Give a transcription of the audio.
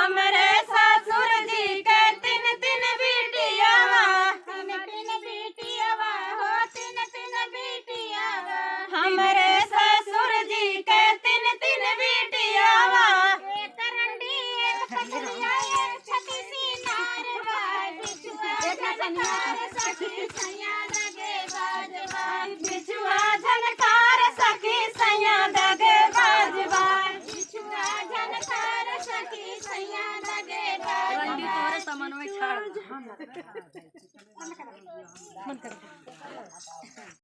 हमरे ससुर जी के तीन तीन बेटियावा, तीन बेटियावा हो तीन तीन बेटियावा, हमरे ससुर जी के तीन तीन बेटियावा। एक रंडी एक कचरिया एक छतीसी नारवा, बिछुआ झनकार सखी सैया दगे बाजवा, बिछुआ झनकार सखी सैया दगे बाजवा, बिछुआ झनकार सखी सैया दगे बाजवा। सामान में छाड़